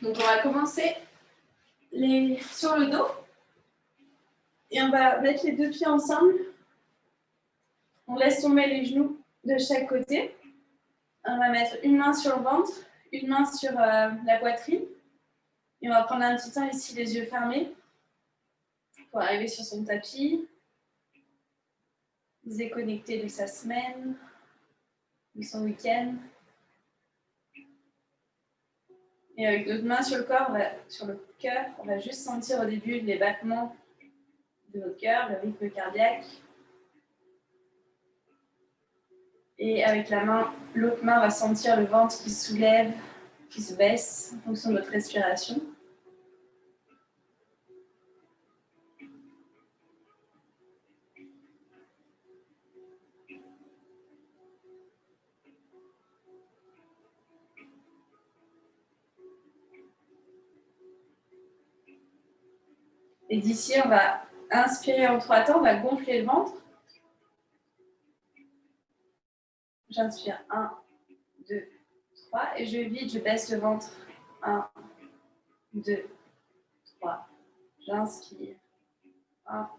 Donc, on va commencer sur le dos. Et on va mettre les deux pieds ensemble. On laisse tomber les genoux de chaque côté. On va mettre une main sur le ventre, une main sur la poitrine. Et on va prendre un petit temps ici, les yeux fermés, pour arriver sur son tapis. Déconnecter de sa semaine, de son week-end. Et avec notre main sur le corps, sur le cœur, on va juste sentir au début les battements de notre cœur, le rythme cardiaque. Et avec l'autre main, on va sentir le ventre qui se soulève, qui se baisse en fonction de notre respiration. Et d'ici, on va inspirer en 3 temps, on va gonfler le ventre. J'inspire 1, 2, 3 et je vide, je baisse le ventre. 1, 2, 3. J'inspire. 1,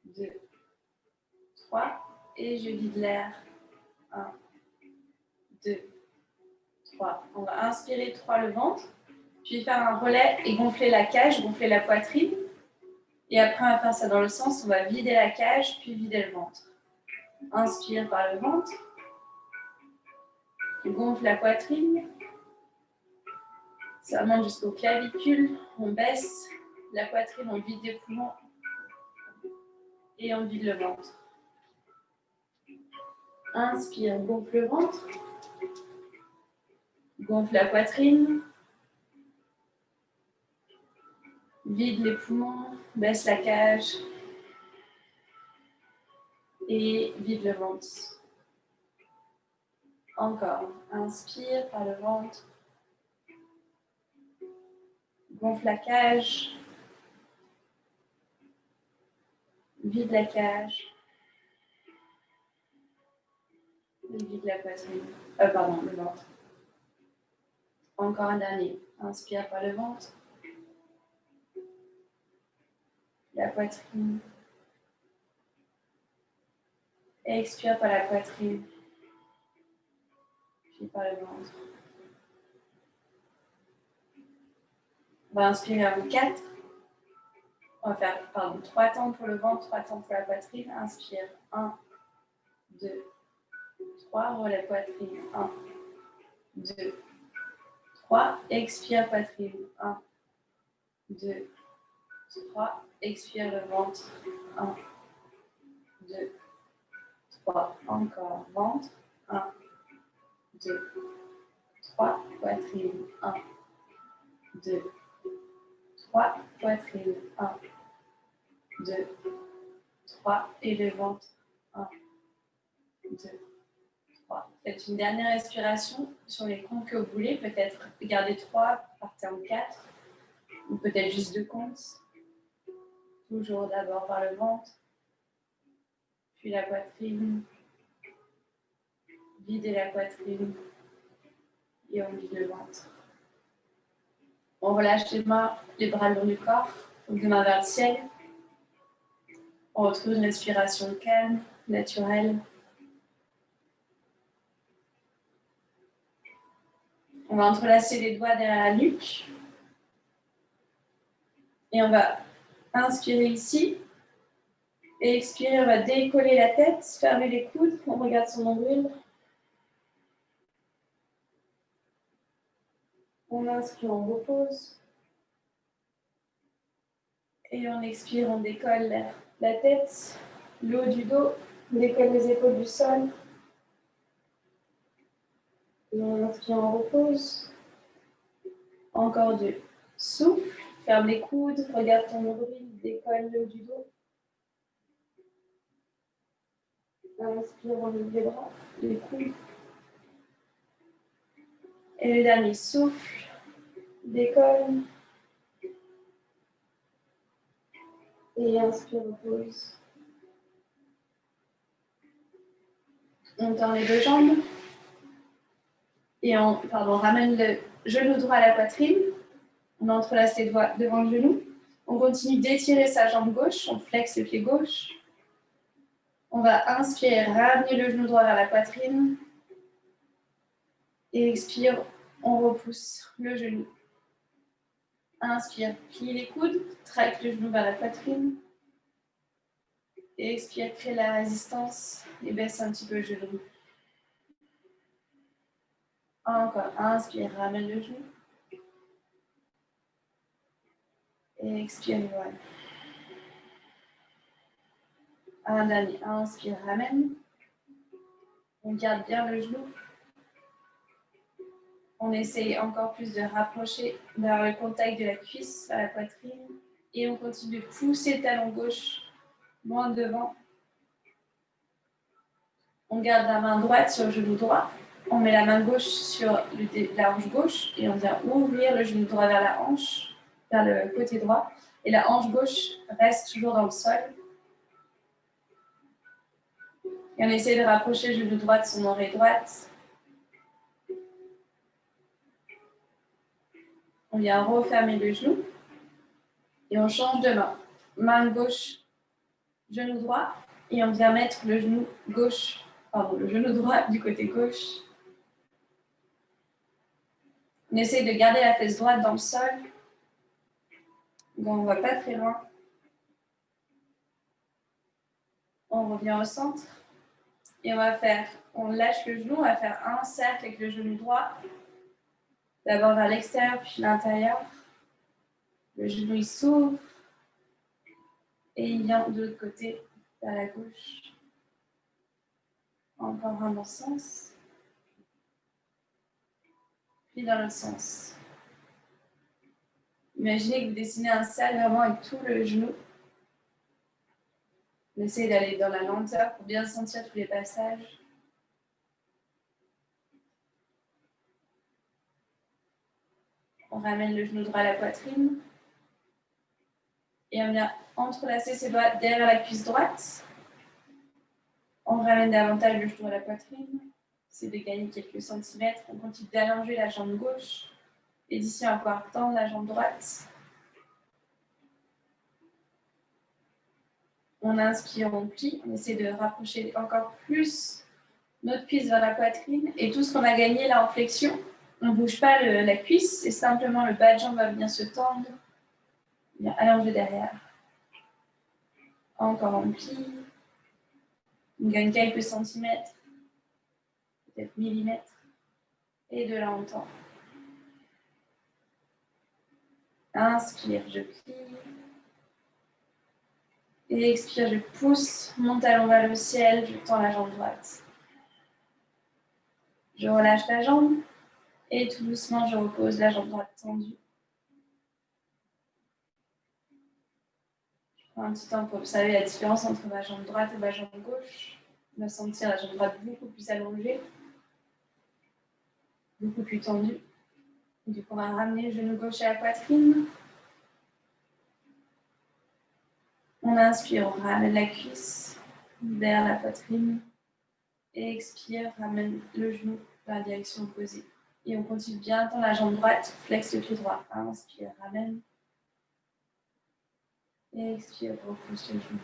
2, 3 et je vide l'air. 1, 2, 3. On va inspirer 3 le ventre, puis faire un relais et gonfler la cage, gonfler la poitrine. Et après, on va faire ça dans le sens, on va vider la cage, puis vider le ventre. Inspire par le ventre. On gonfle la poitrine. Ça monte jusqu'aux clavicules. On baisse la poitrine, on vide les poumons. Et on vide le ventre. Inspire, gonfle le ventre. Gonfle la poitrine. Vide les poumons, baisse la cage. Et vide le ventre. Encore. Inspire par le ventre. Gonfle la cage. Vide la cage. Et vide la poitrine. Le ventre. Encore un dernier. Inspire par le ventre. La poitrine. Expire par la poitrine. Puis par le ventre. On va inspirer en 4. On va faire 3 temps pour le ventre, 3 temps pour la poitrine. Inspire. 1, 2, 3. Relève poitrine. 1, 2, 3. Expire poitrine. 1, 2, 3. Expire le ventre. 1, 2, 3. Encore. Ventre. 1, 2, 3. Poitrine. 1, 2, 3. Poitrine. 1, 2, 3. Et le ventre. 1, 2, 3. Faites une dernière respiration sur les comptes que vous voulez. Peut-être gardez 3, partez en 4. Ou peut-être juste 2 comptes. Toujours d'abord par le ventre. Puis la poitrine. Videz la poitrine. Et on vide le ventre. On relâche les mains, les bras le long du corps. Donc les mains vers le ciel. On retrouve une respiration calme, naturelle. On va entrelacer les doigts derrière la nuque. Et on va inspirer ici. Et expirer, on va décoller la tête, fermer les coudes. On regarde son nombril. On inspire, on repose. Et on expire, on décolle la tête, le haut du dos. On décolle les épaules du sol. Et on inspire, on repose. Encore 2. Souffle, ferme les coudes, regarde ton nombril, décolle le haut du dos. Inspire, on ouvre les bras, les coudes. Et le dernier, souffle, décolle. Et inspire, repose. On tend les 2 jambes. Et on ramène le genou droit à la poitrine. On entrelace les doigts devant le genou. On continue d'étirer sa jambe gauche. On flexe le pied gauche. On va inspirer, ramener le genou droit vers la poitrine. Et expire, on repousse le genou. Inspire, plie les coudes, traque le genou vers la poitrine. Et expire, crée la résistance et baisse un petit peu le genou. Encore, inspire, ramène le genou. Et expire, éloigne. Un dernier, inspire, ramène. On garde bien le genou. On essaye encore plus de rapprocher vers le contact de la cuisse à la poitrine. Et on continue de pousser le talon gauche loin devant. On garde la main droite sur le genou droit. On met la main gauche sur la hanche gauche et on vient ouvrir le genou droit vers la hanche, vers le côté droit. Et la hanche gauche reste toujours dans le sol. Et on essaie de rapprocher le genou droit de son oreille droite. On vient refermer le genou. Et on change de main. Main gauche, genou droit. Et on vient mettre le genou droit du côté gauche. On essaie de garder la fesse droite dans le sol. Donc on ne va pas très loin. On revient au centre. Et on lâche le genou, on va faire un cercle avec le genou droit. D'abord vers l'extérieur, puis l'intérieur. Le genou il s'ouvre. Et il vient de l'autre côté, vers la gauche. Encore un dans le sens. Puis dans l'autre sens. Imaginez que vous dessinez un cercle vraiment avec tout le genou. On essaie d'aller dans la lenteur pour bien sentir tous les passages. On ramène le genou droit à la poitrine. Et on vient entrelacer ses doigts derrière la cuisse droite. On ramène davantage le genou à la poitrine. C'est de gagner quelques centimètres. On continue d'allonger la jambe gauche. Et d'ici, on va pouvoir tendre la jambe droite. On inspire, on plie. On essaie de rapprocher encore plus notre cuisse vers la poitrine. Et tout ce qu'on a gagné là en flexion, on ne bouge pas la cuisse. C'est simplement le bas de jambe va venir se tendre. Bien allonger derrière. Encore on plie. On gagne quelques centimètres. Peut-être millimètres. Et de là on tend. Inspire, je plie. Et expire, je pousse mon talon vers le ciel, je tends la jambe droite. Je relâche la jambe et tout doucement, je repose la jambe droite tendue. Je prends un petit temps pour observer la différence entre ma jambe droite et ma jambe gauche. Je vais sentir la jambe droite beaucoup plus allongée, beaucoup plus tendue. Du coup, on va ramener le genou gauche à la poitrine. On inspire, on ramène la cuisse vers la poitrine. Et expire, ramène le genou dans la direction opposée. Et on continue bien tendre la jambe droite, flexe le pied droit. Inspire, ramène. Et expire, repousse le genou.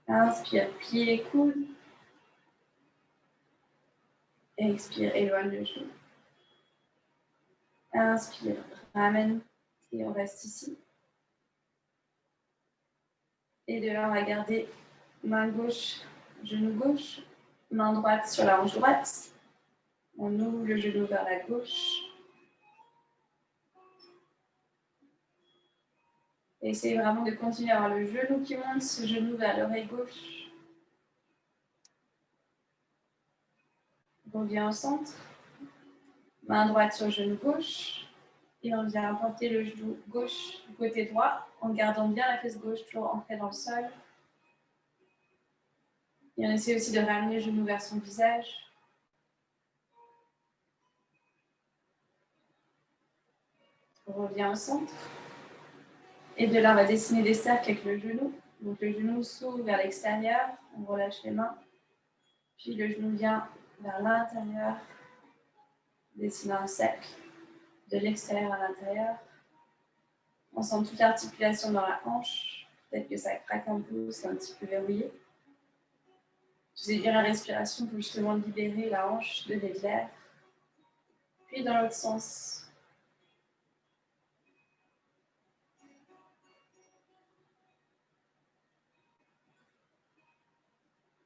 Inspire, plie les coudes. Expire, éloigne le genou. Inspire, ramène. Et on reste ici. Et de là, on va garder main gauche, genou gauche, main droite sur la hanche droite. On ouvre le genou vers la gauche. Et essayez vraiment de continuer à avoir le genou qui monte, ce genou vers l'oreille gauche. On revient au centre. Main droite sur le genou gauche. Et on vient porter le genou gauche du côté droit en gardant bien la fesse gauche toujours ancrée dans le sol. Et on essaie aussi de ramener le genou vers son visage. On revient au centre. Et de là, on va dessiner des cercles avec le genou. Donc le genou s'ouvre vers l'extérieur. On relâche les mains. Puis le genou vient vers l'intérieur, dessinant un cercle. de l'extérieur à l'intérieur. On sent toute l'articulation dans la hanche. Peut-être que ça craque un peu, c'est un petit peu verrouillé. Vous avez bien la respiration pour justement libérer la hanche, donner de l'air. Puis dans l'autre sens.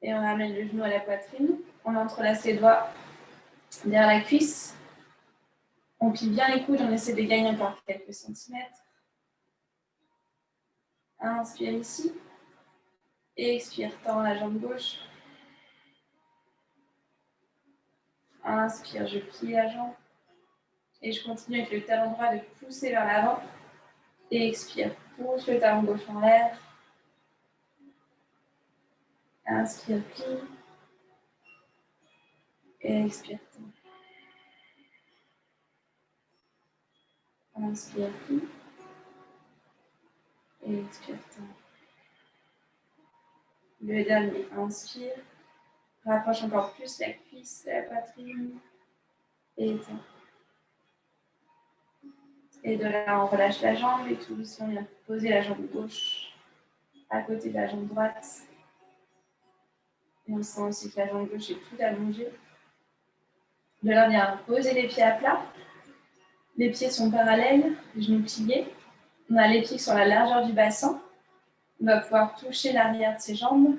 Et on ramène le genou à la poitrine. On entrelace les doigts derrière la cuisse. On plie bien les coudes, on essaie de gagner encore quelques centimètres. Inspire ici. Et expire, tends la jambe gauche. Inspire, je plie la jambe. Et je continue avec le talon droit de pousser vers l'avant. Et expire, pousse le talon gauche en l'air. Inspire, plie. Et expire, tends. Inspire, plie. Et expire, tends. Le dernier, inspire. Rapproche encore plus la cuisse de la poitrine. Et tends. Et de là, on relâche la jambe et tout doucement, on vient poser la jambe gauche à côté de la jambe droite. Et on sent aussi que la jambe gauche est tout allongée. De là, on vient poser les pieds à plat. Les pieds sont parallèles, les genoux pliés. On a les pieds sur la largeur du bassin. On va pouvoir toucher l'arrière de ses jambes.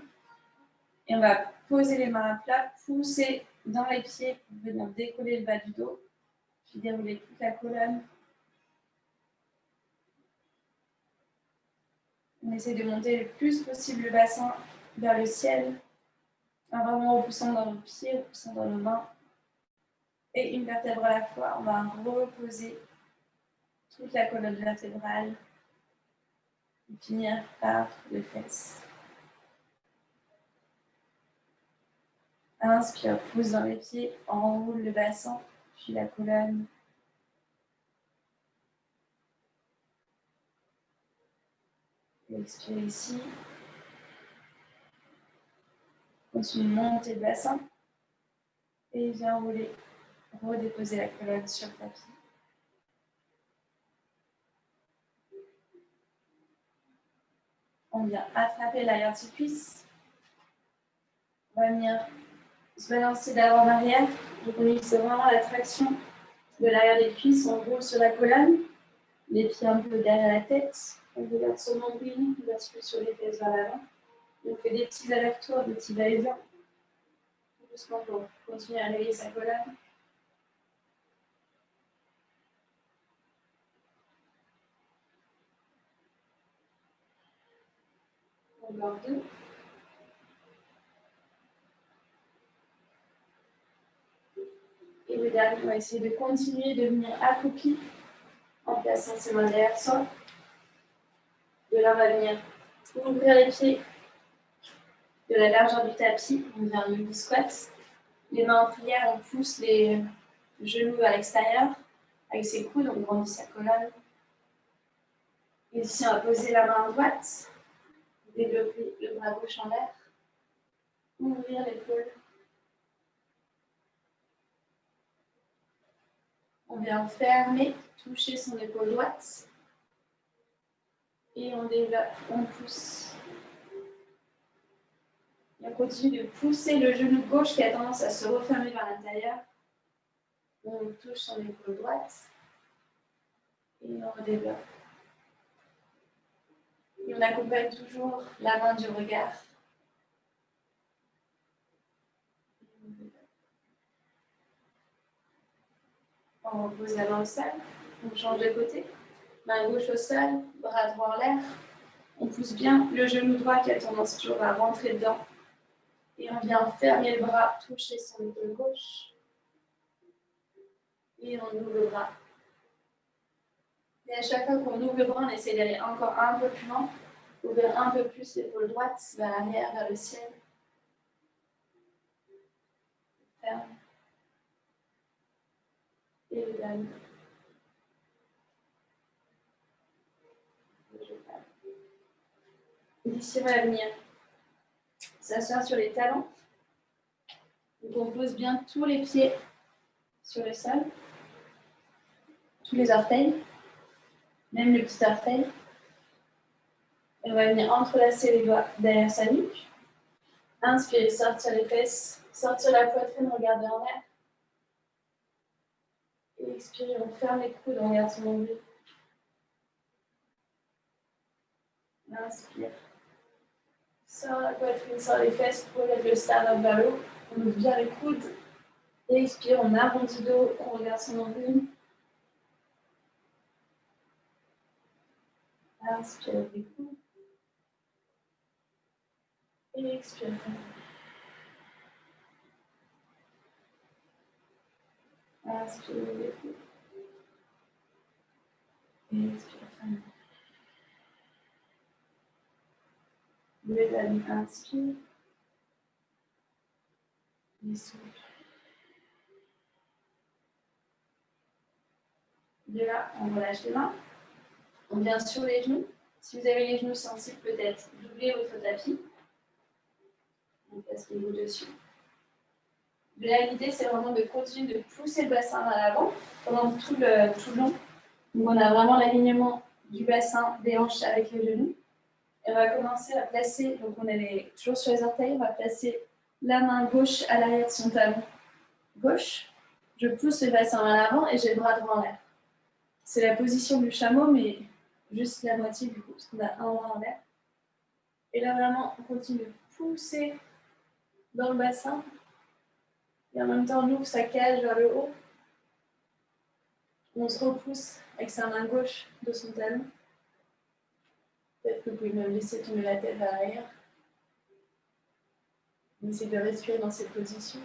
Et on va poser les mains à plat, pousser dans les pieds pour venir décoller le bas du dos. Puis dérouler toute la colonne. On essaie de monter le plus possible le bassin vers le ciel, en vraiment repoussant dans nos pieds, repoussant dans nos mains. Et une vertèbre à la fois, on va reposer toute la colonne vertébrale et finir par les fesses. Inspire, pousse dans les pieds, enroule le bassin, puis la colonne. Expire ici. Continue de monter le bassin. Et viens rouler, redéposer la colonne sur le tapis. On vient attraper l'arrière de ses cuisses. On va venir se balancer d'avant en arrière. Donc on utilise vraiment la traction de l'arrière des cuisses. On roule sur la colonne. Les pieds un peu derrière la tête. On regarde son nombril, on bascule sur les fesses vers l'avant. On fait des petits allers-retours, des petits va-et-vient. Doucement pour continuer à réveiller sa colonne. Encore deux. Et le dernier, on va essayer de continuer de venir accroupi en plaçant ses mains derrière soi. De là, on va venir ouvrir les pieds de la largeur du tapis. On vient mini squat. Les mains en prière, on pousse les genoux à l'extérieur. Avec ses coudes, on grandit sa colonne. Et ici, on va poser la main droite. Développer le bras gauche en l'air. Ouvrir l'épaule. On vient fermer, toucher son épaule droite. Et on développe, on pousse. Et on continue de pousser le genou gauche qui a tendance à se refermer vers l'intérieur. On touche son épaule droite. Et on redéveloppe. Et on accompagne toujours la main du regard. On repose la main au sol. On change de côté. Main gauche au sol, bras droit en l'air. On pousse bien le genou droit qui a tendance toujours à rentrer dedans. Et on vient fermer le bras, toucher son épaule gauche. Et on ouvre le bras. Et à chaque fois qu'on ouvre le bras, on essaie d'aller encore un peu plus loin. Ouvrir un peu plus l'épaule droite vers l'arrière, vers le ciel. Ferme. Et le dernier. Ici, on va venir s'asseoir sur les talons. Donc on pose bien tous les pieds sur le sol. tous les orteils, même le petit orteil. Et on va venir entrelacer les doigts derrière sa nuque. Inspirez, sortir les fesses, sortir la poitrine, regarder en l'air. Et expirez, on ferme les coudes, on regarde son nombril. Inspire. Sors la poitrine, sors les fesses, relève le sternum vers le haut. On ouvre bien les coudes. Et expire, on arrondit le dos, on regarde son nombril. Inspire les coudes. Et expire. Inspire les coudes. Et expire. Levez la nuque, inspire. Et souffle. De là, on relâche les mains. On vient sur les genoux. Si vous avez les genoux sensibles, peut-être doublez votre tapis. On passe les genoux dessus. De là, l'idée, c'est vraiment de continuer de pousser le bassin vers l'avant pendant tout le long. Donc, on a vraiment l'alignement du bassin, des hanches avec les genoux. Et on va commencer à placer, donc on est toujours sur les orteils, on va placer la main gauche à l'arrière de son talon gauche. Je pousse le bassin vers l'avant et j'ai le bras droit en l'air. C'est la position du chameau, mais juste la moitié du coup, parce qu'on a un bras en l'air. Et là, vraiment, on continue de pousser dans le bassin. Et en même temps, on ouvre sa cage vers le haut. On se repousse avec sa main gauche de son talon. Peut-être que vous pouvez même laisser tomber la tête vers l'arrière. On essaie de respirer dans cette position.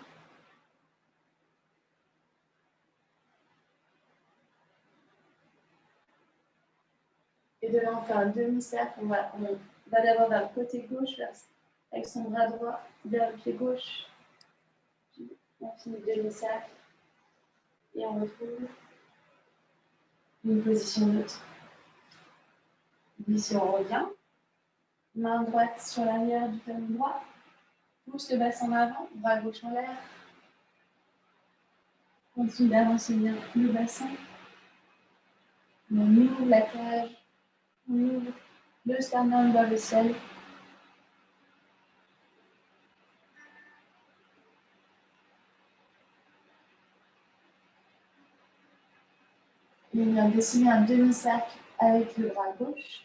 Et de là, on fait un demi-cercle. On va d'abord vers le côté gauche, avec son bras droit vers le pied gauche. On finit le demi-cercle. Et on retrouve une position neutre. Ici, on revient. Main droite sur l'arrière du talon droit. Pousse le bassin en avant, bras gauche en l'air. Continue d'avancer bien le bassin. On ouvre la cage. On ouvre le sternum vers le ciel. Et on vient dessiner un demi-cercle avec le bras gauche.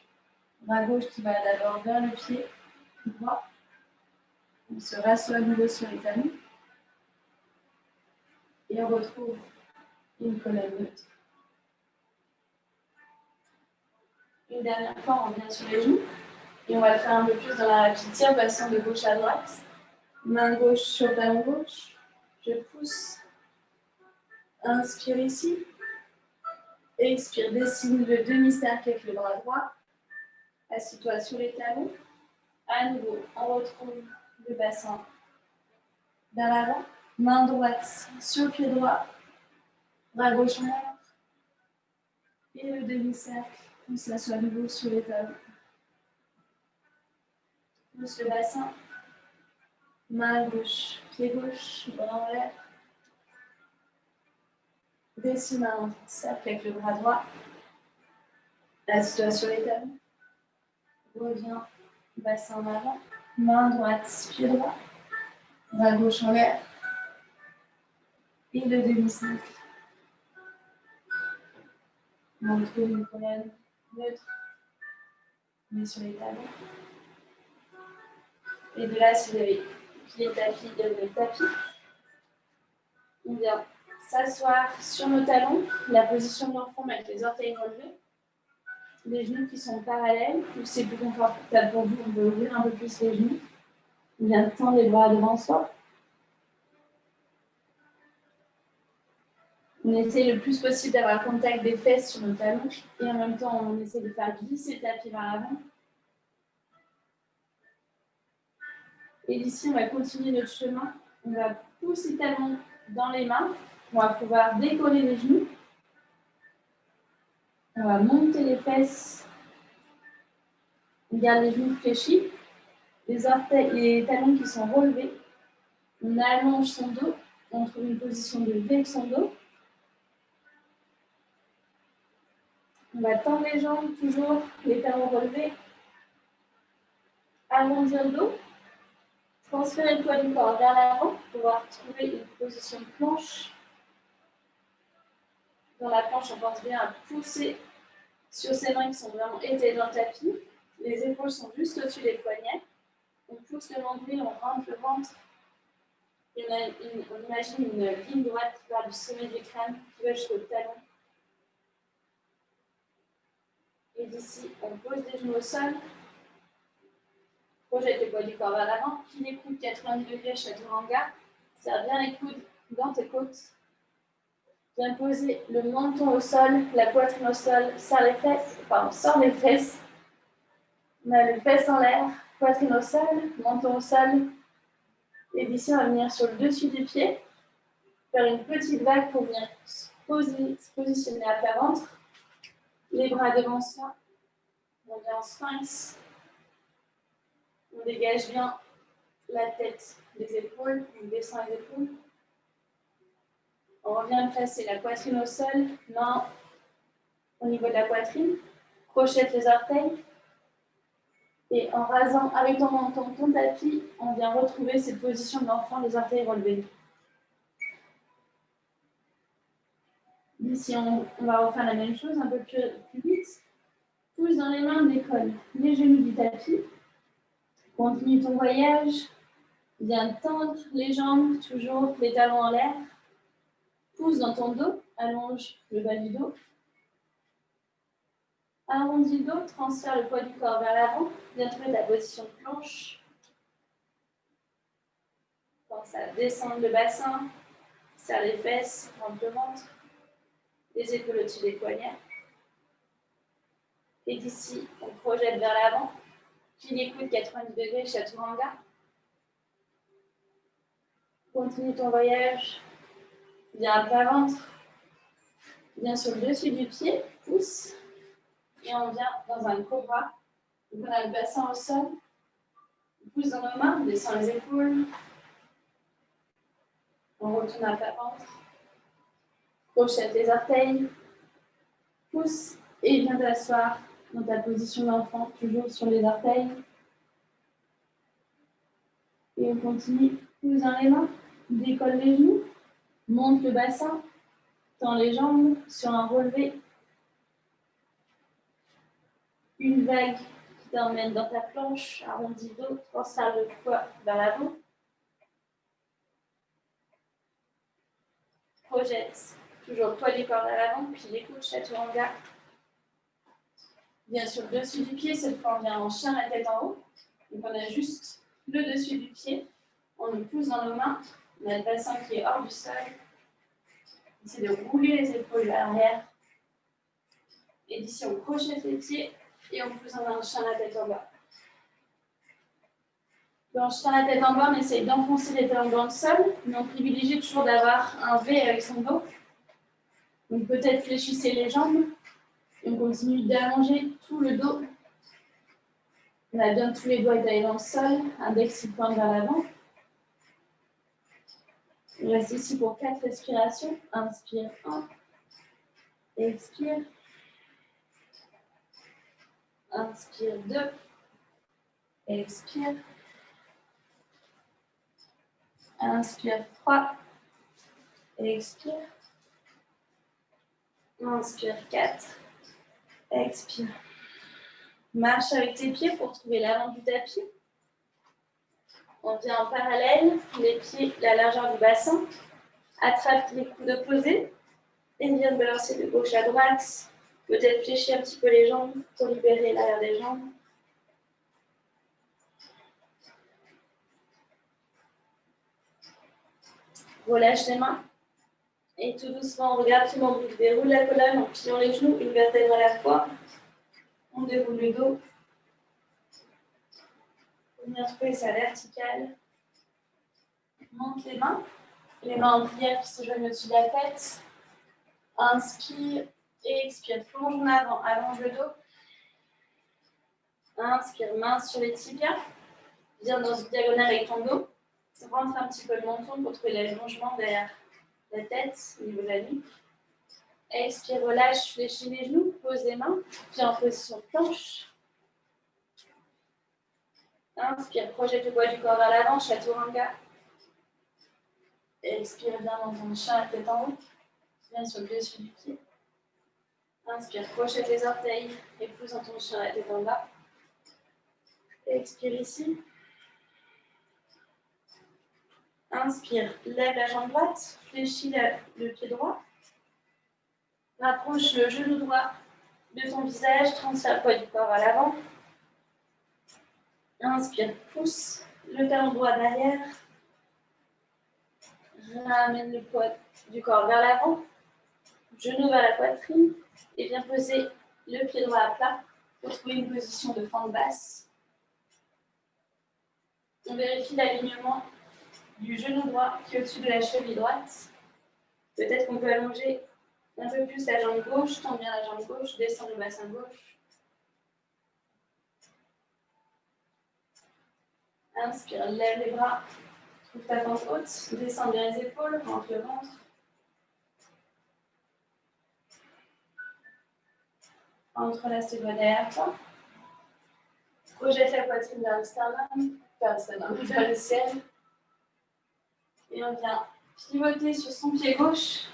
Bras gauche qui va d'abord vers le pied droit. On se rassoit à nouveau sur les talons. Et on retrouve une colonne neutre. Une dernière fois, on revient sur les genoux. Et on va le faire un peu plus dans la rapidité en passant de gauche à droite. Main gauche sur le talon gauche. Je pousse. Inspire ici. Expire, dessine le demi-cercle avec le bras droit. Assis-toi sur les talons. À nouveau, on retrouve le bassin vers l'avant. Main droite sur le pied droit. Bras gauche en l'air. Et le demi-cercle. On s'assoit à nouveau sur les talons. Pousse le bassin. Main gauche, pied gauche, bras en l'air. Dessine un cercle avec le bras droit. Assis-toi sur les talons. Reviens, bassin en avant. Main droite, pied droit. Bras gauche en l'air. Et le demi-cercle. On retrouve une colonne neutre. On est sur les talons. Et de là, si vous avez plié le tapis, levez le tapis. On vient s'asseoir sur nos talons. La position de l'enfant avec les orteils relevés. Les genoux qui sont parallèles. Ou c'est plus confortable pour vous, on peut ouvrir un peu plus les genoux. On vient tendre les bras devant soi. On essaie le plus possible d'avoir contact des fesses sur nos talons et en même temps, on essaie de faire glisser le tapis vers l'avant. Et d'ici, on va continuer notre chemin. On va pousser les talons dans les mains. On va pouvoir décoller les genoux. On va monter les fesses. On garde les genoux fléchis. Les orteils, les talons qui sont relevés. On allonge son dos. On trouve une position de V avec son dos. On va tendre les jambes, toujours les talons relevés. Arrondir le dos. Transférer le poids du corps vers l'avant pour pouvoir trouver une position de planche. Dans la planche, on pense bien à pousser sur ses mains qui sont vraiment étalées dans le tapis. Les épaules sont juste au-dessus des poignets. On pousse le nombril, on rentre le ventre. Et on imagine une ligne droite qui part du sommet du crâne qui va jusqu'au talon. Et d'ici, on pose les genoux au sol. Projette le poids du corps vers l'avant. Plie les coudes 90 degrés, chaturanga. Serre bien les coudes dans tes côtes. Viens poser le menton au sol, la poitrine au sol, sors les fesses. On a le fesses en l'air, poitrine au sol, menton au sol. Et d'ici, on va venir sur le dessus des pieds. Faire une petite vague pour venir se positionner à plat ventre. Les bras devant soi. On vient en sphinx. On dégage bien la tête des épaules. On descend les épaules. On revient placer la poitrine au sol, main au niveau de la poitrine, crochette les orteils. Et en rasant avec ton menton ton tapis, on vient retrouver cette position de l'enfant, les orteils relevés. Ici, on va refaire la même chose, un peu plus vite. Pousse dans les mains, décolle les genoux du tapis. Continue ton voyage. Viens tendre les jambes, toujours les talons en l'air. Pousse dans ton dos, allonge le bas du dos. Arrondis le dos, transfère le poids du corps vers l'avant. Viens trouver ta position de planche. Pense à descendre le bassin, serre les fesses, rentre le ventre, les épaules au-dessus des poignets. Et d'ici, on projette vers l'avant. Plie les coudes 90 degrés, chaturanga. Continue ton voyage. Viens à plat ventre. Viens sur le dessus du pied, pousse. Et on vient dans un cobra. On a le bassin au sol. On pousse dans nos mains, on descend les épaules. On retourne à plat ventre. Crochette les orteils. Pousse et viens t'asseoir dans ta position d'enfant, toujours sur les orteils. Et on continue. Pousse dans les mains. Décolle les genoux. Monte le bassin. Tends les jambes sur un relevé. Une vague qui t'emmène dans ta planche, arrondis le dos, transfère le poids vers l'avant. Projette toujours le poids du corps vers l'avant, puis les coudes, chaturanga. Bien sûr, le dessus du pied, cette fois on vient en chien, la tête en haut. Donc on a juste le dessus du pied. On le pousse dans nos mains. On a le bassin qui est hors du sol. On essaie de rouler les épaules vers l'arrière. Et d'ici, on crochette les pieds et on pousse en chien, la tête en bas. Dans le chien, la tête en bas, on essaye d'enfoncer les talons dans le sol, mais on privilégie toujours d'avoir un V avec son dos. Donc peut-être fléchissez les jambes et on continue d'allonger tout le dos. On a bien tous les doigts étalés dans le sol, index qui pointe vers l'avant. On reste ici pour 4 respirations. Inspire 1, expire. Inspire 2, expire. Inspire 3, expire. Inspire 4, expire. Marche avec tes pieds pour trouver l'avant du tapis. On vient en parallèle, les pieds, la largeur du bassin. Attrape les coudes opposés et viens de balancer de gauche à droite. Peut-être fléchir un petit peu les jambes pour libérer l'arrière des jambes. Relâche les mains. Et tout doucement, on regarde tout le monde. On déroule la colonne en pliant les genoux, une vertèbre à la fois. On déroule le dos. On vient trouver sa verticale. Monte les mains en prière qui se joignent au-dessus de la tête. Inspire et expire. Plonge en avant, allonge le dos. Inspire, main sur les tibias. Viens dans une diagonale avec ton dos. Rentre un petit peu le menton pour trouver l'allongement derrière la tête, au niveau de la nuque. Expire, relâche, fléchis les genoux. pose les mains, puis en position planche. Inspire, projette le poids du corps vers l'avant, chaturanga. Expire bien dans ton chien à tête en haut. Viens sur le dessus du pied. Inspire, projette les orteils et pousse dans ton chien à tête en bas. Expire ici. Inspire, lève la jambe droite, fléchis le pied droit. Rapproche le genou droit de ton visage, transfère le poids du corps à l'avant. Inspire, pousse le talon droit derrière. Ramène le poids du corps vers l'avant. Genou vers la poitrine. Et viens poser le pied droit à plat pour trouver une position de fente basse. On vérifie l'alignement du genou droit qui est au-dessus de la cheville droite. Peut-être qu'on peut allonger un peu plus la jambe gauche, tends bien la jambe gauche, descends le bassin gauche. Inspire, lève les bras, trouve ta fente haute, descends bien les épaules, rentre le ventre. Entrelace tes doigts derrière toi. Projette la poitrine vers le sternum, vers le ciel. Et on vient pivoter sur son pied gauche.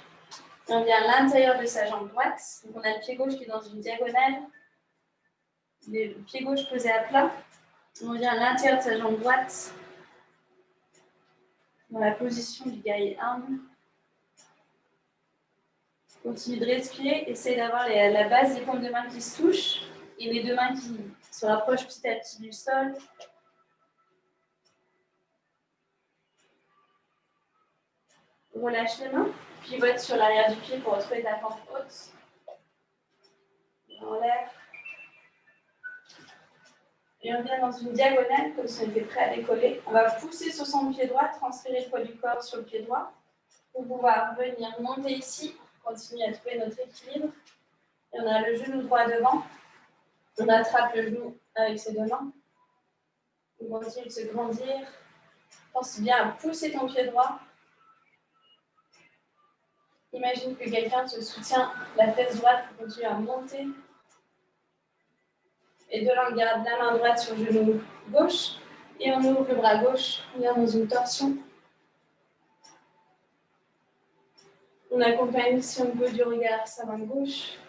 Et on vient à l'intérieur de sa jambe droite. Donc on a le pied gauche qui est dans une diagonale. Le pied gauche posé à plat. On vient à l'intérieur de sa jambe droite. Dans la position du guerrier humble. Continue de respirer. Essaye d'avoir la base des paumes de main qui se touchent. Et les deux mains qui se rapprochent petit à petit du sol. Relâche les mains. Pivote sur l'arrière du pied pour retrouver ta fente haute. En l'air. Et on vient dans une diagonale, comme si on était prêt à décoller. On va pousser sur son pied droit, transférer le poids du corps sur le pied droit, pour pouvoir venir monter ici, continuer à trouver notre équilibre. Et on a le genou droit devant. On attrape le genou avec ses deux mains. On continue de se grandir. Pense bien à pousser ton pied droit. Imagine que quelqu'un te soutient la fesse droite pour continuer à monter. Et de là, on garde la main droite sur le genou gauche. Et on ouvre le bras gauche. On vient dans une torsion. On accompagne, si on peut, du regard sa main gauche.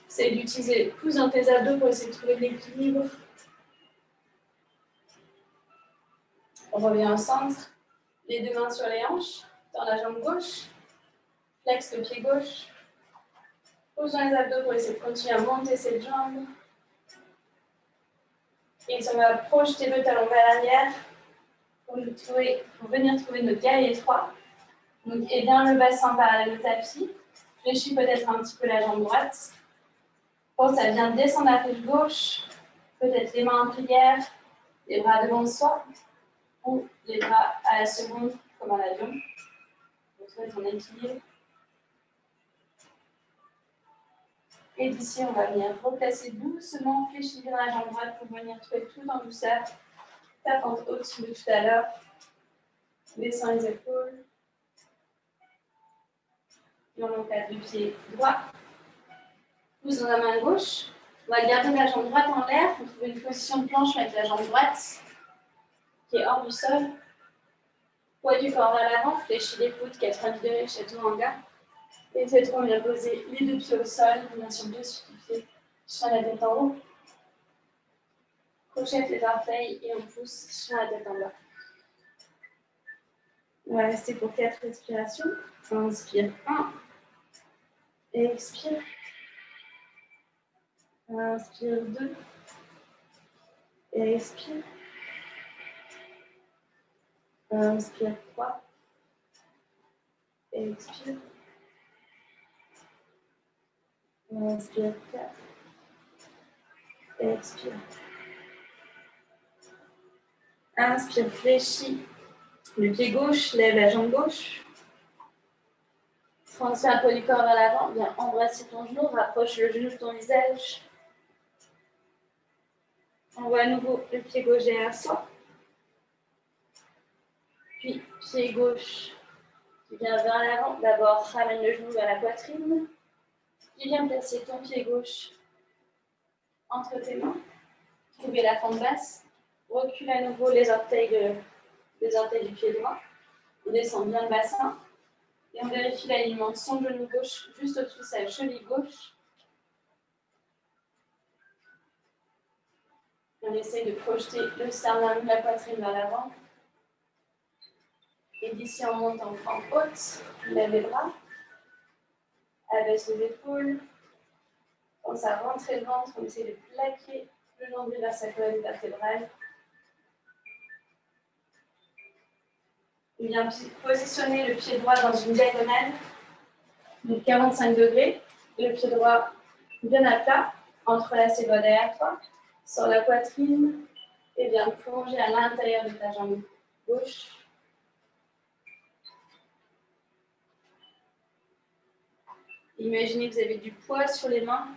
Essaye d'utiliser le pouce dans tes abdos pour essayer de trouver de l'équilibre. On revient au centre. Les deux mains sur les hanches. Tends la jambe gauche. Flex le pied gauche. Pousse dans les abdos pour essayer de continuer à monter cette jambe. Et on va projeter le talon vers l'arrière pour venir trouver notre guerrier étroit. Donc, et bien le bassin parallèle au tapis. Fléchis peut-être un petit peu la jambe droite. Pense à bien descendre la flèche gauche. Peut-être les mains en prière, les bras devant soi. Ou les bras à la seconde, comme en avion. Pour trouver ton équilibre. Et d'ici, on va venir replacer doucement, fléchir la jambe droite pour venir trouver tout en douceur. Ta pente au-dessus de tout à l'heure. Descends les épaules. Et on encadre du pied droit. Pousse dans la main gauche. On va garder la jambe droite en l'air pour trouver une position de planche avec la jambe droite qui est hors du sol. Poids du corps vers l'avant, fléchis les coudes, 90 degrés, chaturanga. Et cette fois, on vient poser les deux pieds au sol, on vient sur le dessus du pied, chien la tête en haut. Crochette les orteils et on pousse, chien la tête en bas. On va rester pour 4 respirations. Inspire 1. Expire. Inspire 2. Expire. Inspire 3. Expire. Inspire 4. Expire. Inspire, fléchis le pied gauche, lève la jambe gauche. Transfère le poids du corps vers l'avant, viens embrasser ton genou, rapproche le genou de ton visage. Envoie à nouveau le pied gauche derrière soi. Puis pied gauche qui vient vers l'avant. D'abord, ramène le genou vers la poitrine. Puis viens placer ton pied gauche entre tes mains. Trouvez la fente basse. Recule à nouveau les orteils du pied droit. On descend bien le bassin. Et on vérifie l'alignement de son genou gauche juste au-dessus de sa cheville gauche. On essaye de projeter le sternum, la poitrine vers l'avant. Et d'ici, on monte en fente haute. Lève les bras. Abaisse les épaules. Pense à rentrer le ventre. On essaie de plaquer le nombril vers sa colonne vertébrale. On vient positionner le pied droit dans une diagonale de 45 degrés. Le pied droit bien à plat. Entrelace les doigts derrière toi. Sors la poitrine et viens plonger à l'intérieur de ta jambe gauche. Imaginez que vous avez du poids sur les mains.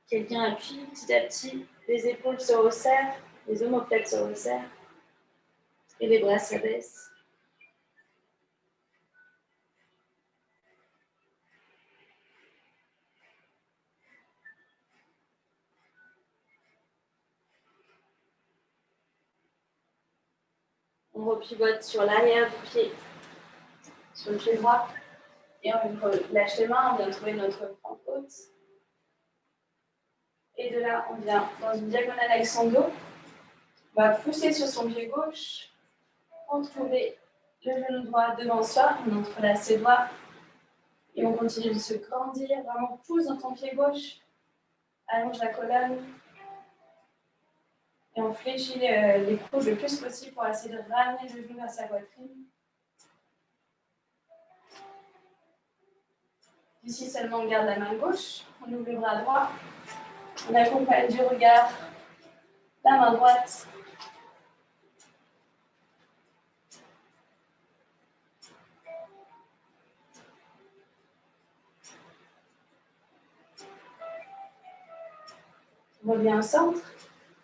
Quelqu'un appuie petit à petit. Les épaules se resserrent, les omoplates se resserrent et les bras s'abaissent. On repivote sur l'arrière du pied, sur le pied droit. Et on lâche les mains, on vient trouver notre fente haute. Et de là, on vient dans une diagonale avec son dos. On va pousser sur son pied gauche. Retrouver le genou droit devant soi. On entrelace ses doigts. Et on continue de se grandir. Vraiment, pousse dans ton pied gauche. Allonge la colonne. Et on fléchit les coudes le plus possible pour essayer de ramener le genou vers sa poitrine. Ici seulement, on garde la main gauche. On ouvre le bras droit. On accompagne du regard la main droite. On revient au centre.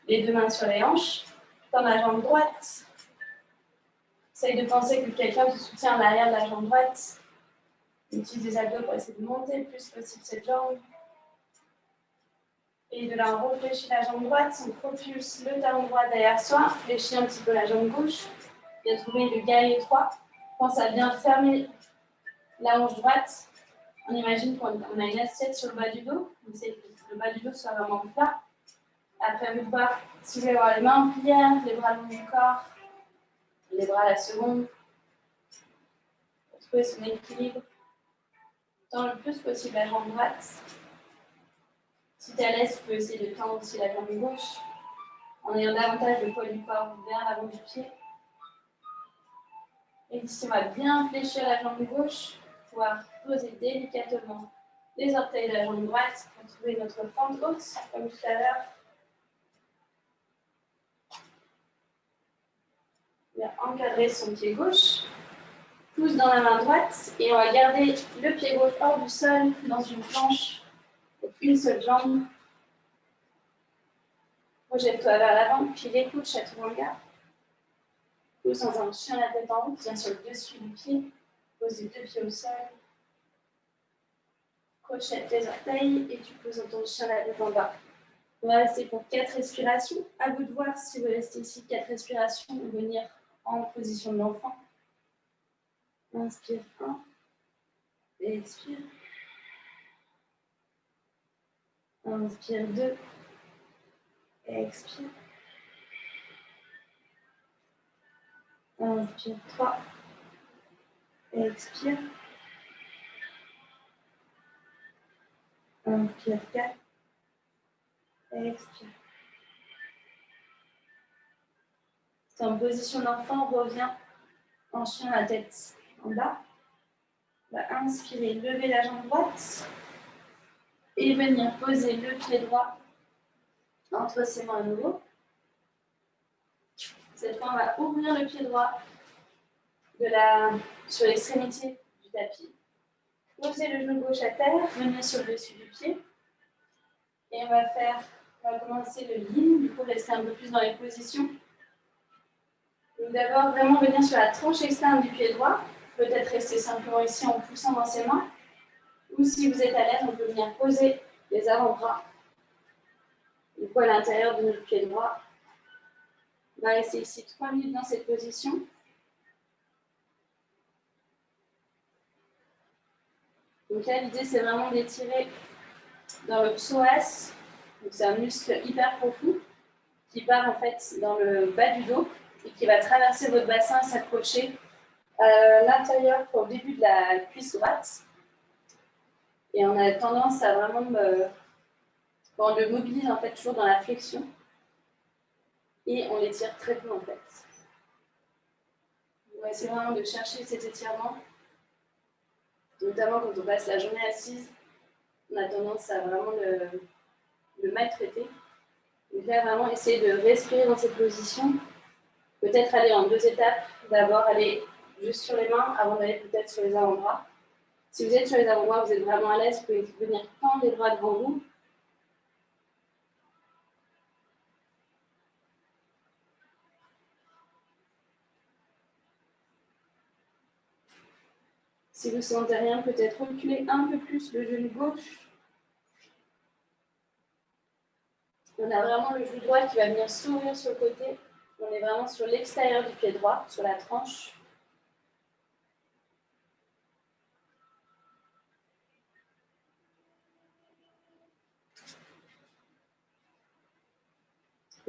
Les deux mains sur les hanches. Dans la jambe droite. Essaye de penser que quelqu'un te soutient à l'arrière de la jambe droite. On utilise les abdos pour essayer de monter le plus possible cette jambe. Et de là, on réfléchit la jambe droite. On propulse le talon droit derrière soi. Fléchit un petit peu la jambe gauche. Bien trouver le guerrier étroit. Pense à bien fermer la hanche droite. On imagine qu'on a une assiette sur le bas du dos. On essaie que le bas du dos soit vraiment plat. Après, vous pouvez soulever les mains en prière, les bras le long du corps, les bras à la seconde. Pour trouver son équilibre. Tends le plus possible la jambe droite. Si tu es à l'aise, tu peux essayer de tendre aussi la jambe gauche en ayant davantage le poids du corps vers l'avant du pied. Et ici, on va bien fléchir la jambe gauche, pouvoir poser délicatement les orteils de la jambe droite pour trouver notre fente haute, comme tout à l'heure. On va encadrer son pied gauche, pouce dans la main droite, et on va garder le pied gauche hors du sol dans une planche avec une seule jambe. Projette-toi vers l'avant, puis les coudes chaturanga. Pousse dans un chien la tête en haut, tiens sur le dessus du pied, pose les deux pieds au sol. Crochette les orteils et tu poses dans ton chien la tête en bas. On va rester pour 4 respirations. À vous de voir si vous restez ici 4 respirations ou venir en position de l'enfant. Inspire 1, expire. Inspire 2, expire. Inspire 3, expire. Inspire 4, expire. C'est en position d'enfant, reviens en chien la tête en bas. On va inspirer, lever la jambe droite et venir poser le pied droit entre ses mains à nouveau. Cette fois, on va ouvrir le pied droit sur l'extrémité du tapis. Poser le genou gauche à terre, venir sur le dessus du pied. Et on va commencer le yin, du coup, rester un peu plus dans les positions. Donc d'abord, vraiment venir sur la tranche externe du pied droit. Peut-être rester simplement ici en poussant dans ses mains. Ou si vous êtes à l'aise, on peut venir venir poser les avant-bras, du coup à l'intérieur de notre pied droit. On va rester ici 3 minutes dans cette position. Donc là, l'idée, c'est vraiment d'étirer dans le psoas. Donc c'est un muscle hyper profond qui part en fait dans le bas du dos et qui va traverser votre bassin et s'accrocher à l'intérieur au début de la cuisse droite. Et on a tendance à vraiment, quand on le mobilise en fait toujours dans la flexion, et on l'étire très peu en fait. On va essayer vraiment de chercher cet étirement, notamment quand on passe la journée assise, on a tendance à vraiment le maltraiter. Donc là, vraiment essayer de respirer dans cette position, peut-être aller en 2 étapes, d'abord aller juste sur les mains avant d'aller peut-être sur les avant-bras. Si vous êtes sur les avant-bras, vous êtes vraiment à l'aise, vous pouvez venir tendre les bras devant vous. Si vous ne sentez rien, peut-être reculer un peu plus le genou gauche. On a vraiment le genou droit qui va venir s'ouvrir sur le côté. On est vraiment sur l'extérieur du pied droit, sur la tranche.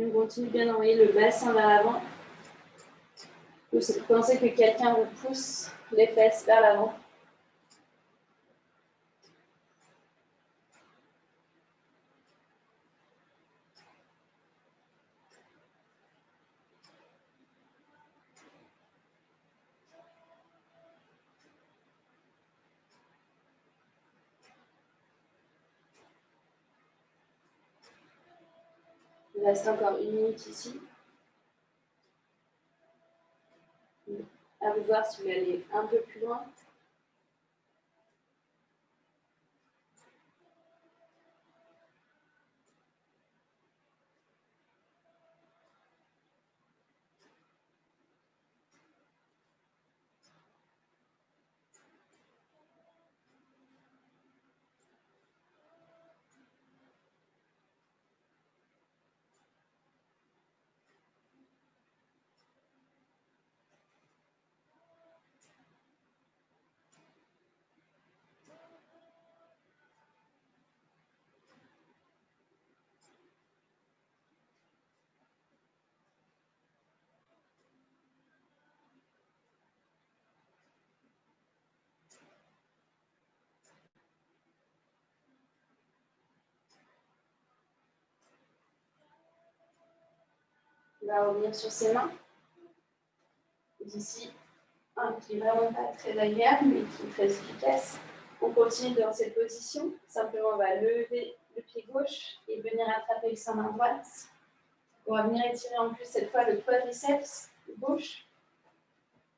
On continue bien d'envoyer le bassin vers l'avant. Vous pensez que quelqu'un vous pousse les fesses vers l'avant. Il reste encore 1 minute ici. À vous voir si vous voulez aller un peu plus loin. On va revenir sur ses mains. Ici, un qui n'est vraiment pas très agréable, mais qui est très efficace. On continue dans cette position. Simplement, on va lever le pied gauche et venir attraper sa main droite. On va venir étirer en plus cette fois le quadriceps gauche.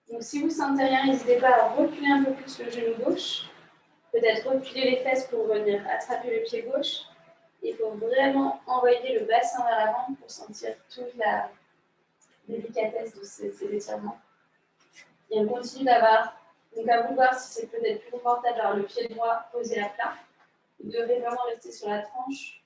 Donc si vous ne sentez rien, n'hésitez pas à reculer un peu plus le genou gauche. Peut-être reculer les fesses pour venir attraper le pied gauche. Il faut vraiment envoyer le bassin vers l'avant pour sentir toute la délicatesse de ces étirements. Et on continue d'avoir, donc à vous voir si c'est peut-être plus confortable d'avoir le pied droit posé à plat. Vous devrez vraiment rester sur la tranche.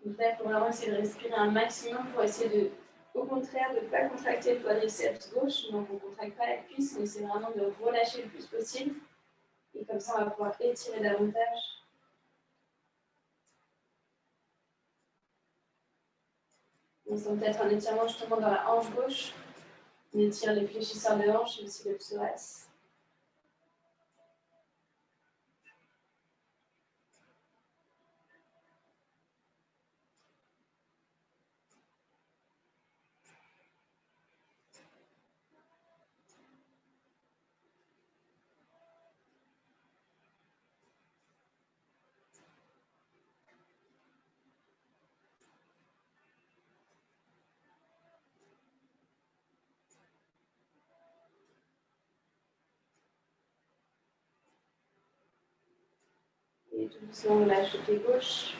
Donc là, il faut vraiment essayer de respirer un maximum pour essayer de, au contraire, de ne pas contracter le quadriceps gauche. Donc on ne contracte pas la cuisse, on essaie vraiment de relâcher le plus possible. Et comme ça, on va pouvoir étirer davantage. On sent peut-être un étirement justement dans la hanche gauche. On étire les fléchisseurs de hanche et aussi le psoas. Et tout doucement, on lâche le pied gauche.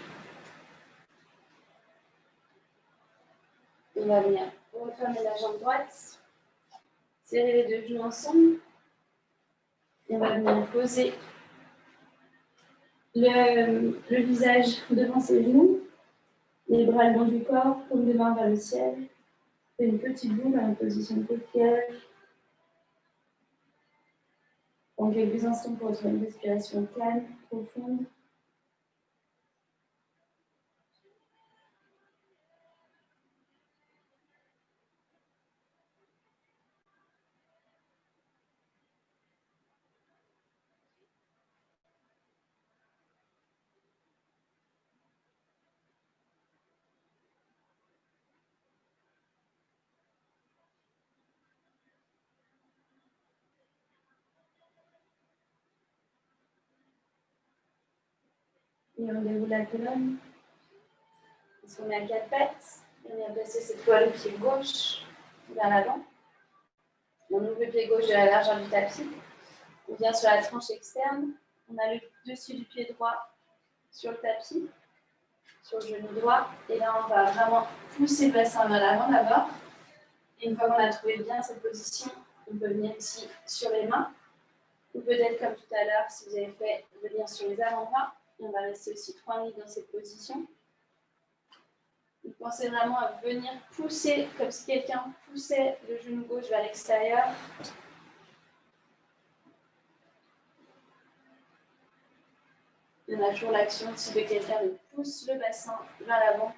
On va venir refermer la jambe droite. Serrez les deux genoux ensemble. Et on va venir poser le visage devant ses genoux, les bras le long du corps, paume de main vers le ciel. Fais une petite boule dans une position de coquillage. Prends quelques instants pour retrouver une respiration calme, profonde. Et on déroule la colonne. On se remet à quatre pattes. On vient placer cette fois le pied gauche vers l'avant. On ouvre le pied gauche de la largeur du tapis. On vient sur la tranche externe. On a le dessus du pied droit sur le tapis, sur le genou droit. Et là, on va vraiment pousser le bassin vers l'avant d'abord. Et une fois qu'on a trouvé bien cette position, on peut venir ici sur les mains. Ou peut-être comme tout à l'heure, si vous avez fait, venir sur les avant-bras. Et on va rester aussi 3 minutes dans cette position. Vous pensez vraiment à venir pousser, comme si quelqu'un poussait le genou gauche vers l'extérieur. On a toujours l'action si de quelqu'un pousse le bassin vers l'avant.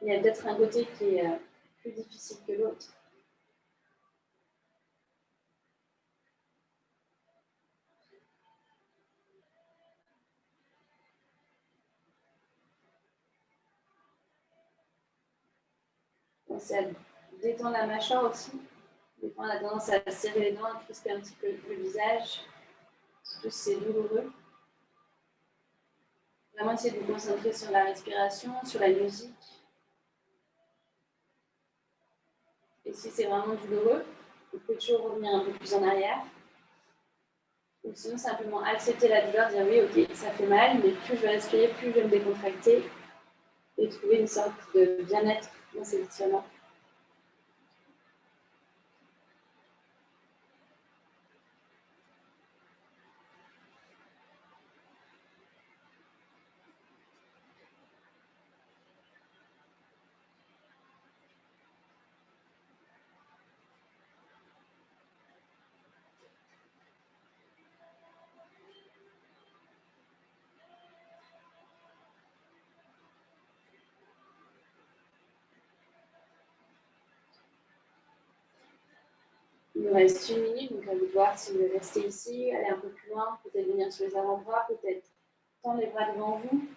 Il y a peut-être un côté qui est plus difficile que l'autre. Pensez à détendre la mâchoire aussi. Des fois, on a tendance à serrer les dents, à crisper un petit peu le visage, surtout si c'est douloureux. Vraiment essayer de vous concentrer sur la respiration, sur la musique. Et si c'est vraiment douloureux, vous pouvez toujours revenir un peu plus en arrière. Ou sinon, simplement accepter la douleur, dire oui, ok, ça fait mal, mais plus je vais respirer, plus je vais me décontracter et trouver une sorte de bien-être dans ces étirements. Il nous reste 1 minute, donc à vous de voir si vous voulez rester ici, aller un peu plus loin, peut-être venir sur les avant-bras, peut-être tendre les bras devant vous.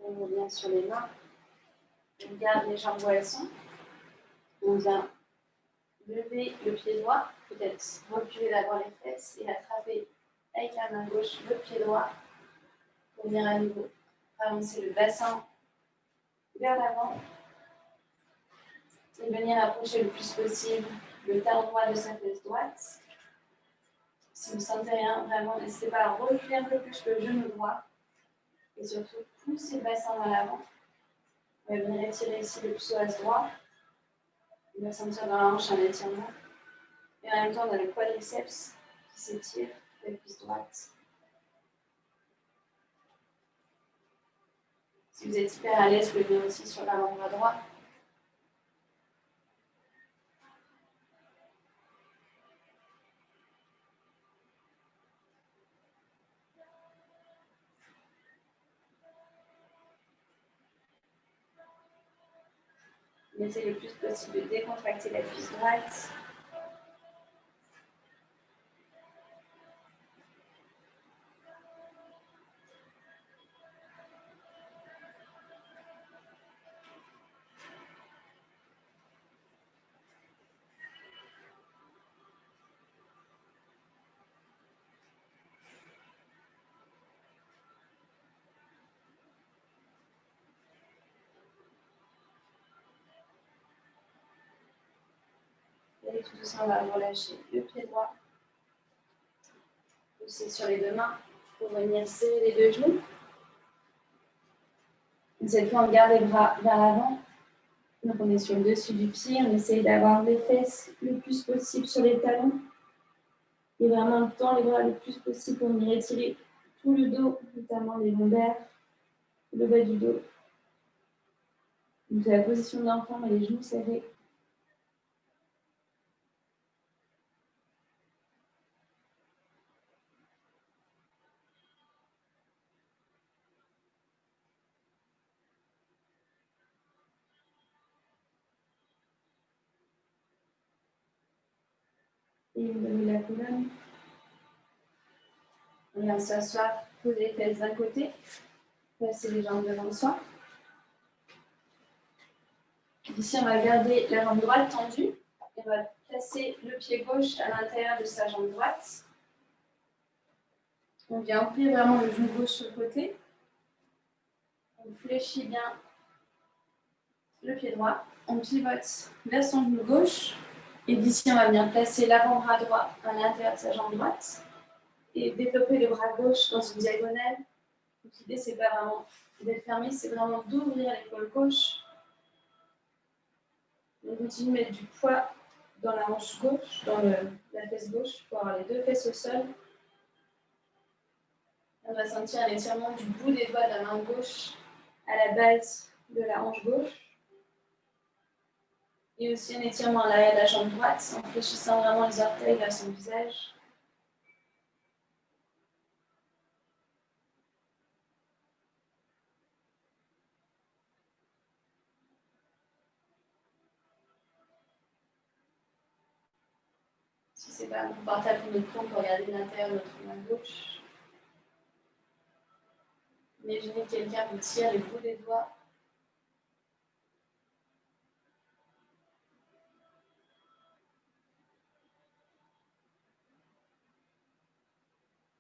On revient sur les mains. On garde les jambes où elles sont. On vient lever le pied droit, peut-être reculer d'abord les fesses et attraper avec la main gauche le pied droit pour venir à nouveau avancer le bassin vers l'avant et venir approcher le plus possible le talon droit de sa fesse droite. Si vous ne sentez rien, vraiment, n'hésitez pas à reculer un peu plus le genou droit et surtout pousser le bassin vers l'avant. On va venir étirer ici le psoas droit. On va sentir dans la hanche un étirement. Et en même temps, on a le quadriceps qui s'étire, la cuisse droite. Si vous êtes hyper à l'aise, vous pouvez venir aussi sur l'avant-bras droit. On essaie le plus possible de décontracter la cuisse droite. Et tout doucement, on va relâcher le pied droit. Pousser sur les deux mains pour venir serrer les deux genoux. Et cette fois, on garde les bras vers l'avant. Donc, on est sur le dessus du pied. On essaye d'avoir les fesses le plus possible sur les talons. Et vraiment, on tend les bras le plus possible pour venir étirer tout le dos, notamment les lombaires, le bas du dos. Donc, c'est la position de l'enfant, mais les genoux serrés. Et vous levez la colonne. On vient s'asseoir, poser les fesses d'un côté, passer les jambes devant soi. Ici, on va garder la jambe droite tendue et on va placer le pied gauche à l'intérieur de sa jambe droite. On vient ouvrir vraiment le genou gauche sur le côté. On fléchit bien le pied droit. On pivote vers son genou gauche. Et d'ici, on va venir placer l'avant-bras droit à l'intérieur de sa jambe droite et développer le bras gauche dans une diagonale. L'idée, c'est pas vraiment d'être fermé, c'est vraiment d'ouvrir l'épaule gauche. On continue de mettre du poids dans la hanche gauche, dans la fesse gauche, pour avoir les deux fesses au sol. On va sentir un étirement du bout des doigts de la main gauche à la base de la hanche gauche. Et aussi un étirement à l'arrière de la jambe droite, en fléchissant vraiment les orteils vers son visage. Si ce n'est pas confortable pour notre corps, on peut regarder l'intérieur de notre main gauche. Imaginez que quelqu'un vous tire les bouts des doigts.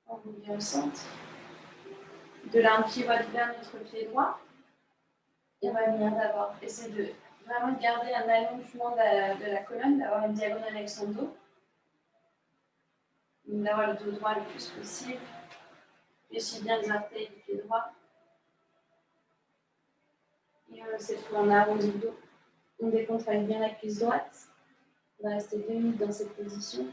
On revient au centre. De là, on pivote vers notre pied droit. Et on va venir d'abord essayer de vraiment garder un allongement de la colonne, d'avoir une diagonale avec son dos. D'avoir le dos droit le plus possible. Fléchis bien les orteils du pied droit. Et cette fois, on arrondit le dos. On décontracte bien la cuisse droite. On va rester 2 minutes dans cette position.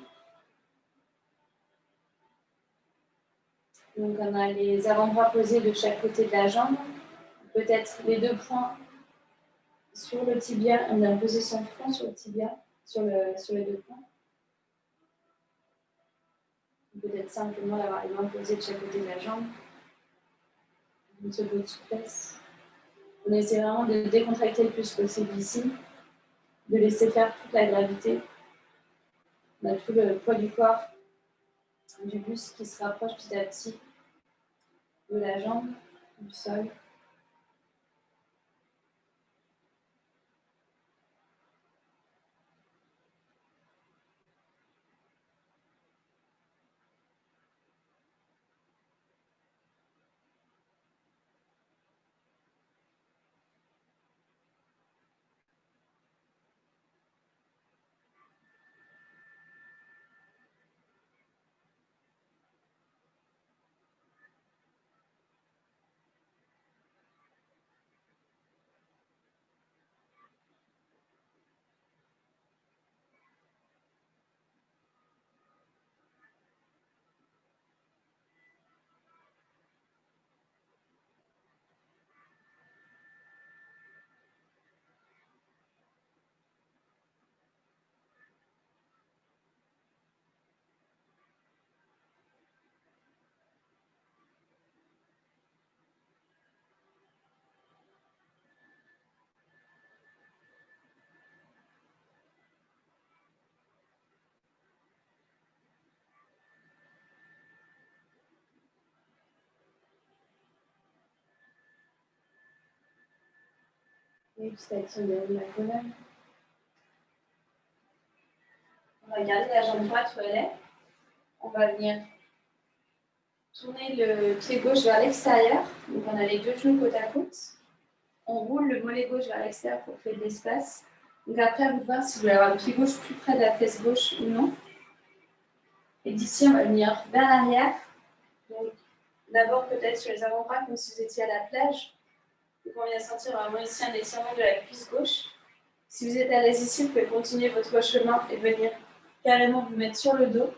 Donc, on a les avant-bras posés de chaque côté de la jambe. Peut-être les deux poings sur le tibia. On vient poser son front sur le tibia, sur les deux poings. Peut-être simplement d'avoir les mains posées de chaque côté de la jambe. Une seconde souplesse. On essaie vraiment de décontracter le plus possible ici, de laisser faire toute la gravité. On a tout le poids du corps, du buste qui se rapproche petit à petit de la jambe, du sol. Et petite action de la colonne. On va garder la jambe droite où elle est. On va venir tourner le pied gauche vers l'extérieur. Donc on a les deux genoux côte à côte. On roule le mollet gauche vers l'extérieur pour créer de l'espace. Donc après, à vous de voir si vous voulez avoir le pied gauche plus près de la fesse gauche ou non. Et d'ici, on va venir vers l'arrière. Donc d'abord peut-être sur les avant-bras comme si vous étiez à la plage. Donc on vient sentir vraiment ici un étirement de la cuisse gauche. Si vous êtes à l'aise ici, vous pouvez continuer votre chemin et venir carrément vous mettre sur le dos.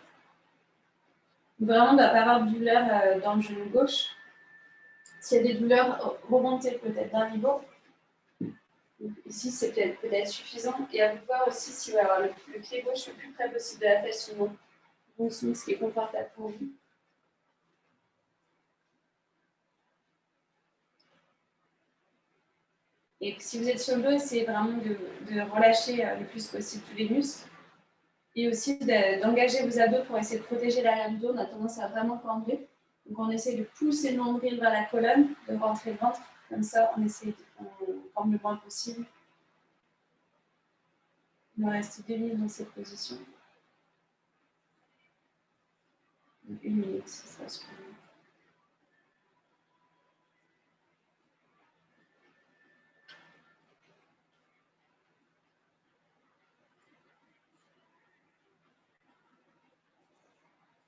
Vraiment, il ne doit pas avoir de douleur dans le genou gauche. S'il y a des douleurs, remontez peut-être d'un niveau. Donc, ici, c'est peut-être suffisant. Et à vous de voir aussi si vous allez avoir le pied gauche le plus près possible de la fesse ou non. Donc, ce qui est confortable pour vous. Et si vous êtes sur le dos, essayez vraiment de relâcher le plus possible tous les muscles. Et aussi d'engager vos abdos pour essayer de protéger l'arrière du dos. On a tendance à vraiment cambrer. Donc, on essaie de pousser le nombril vers la colonne, de rentrer le ventre. Comme ça, on cambre le moins possible. Il me reste 2 minutes dans cette position. Donc 1 minute, ça sera suffisant.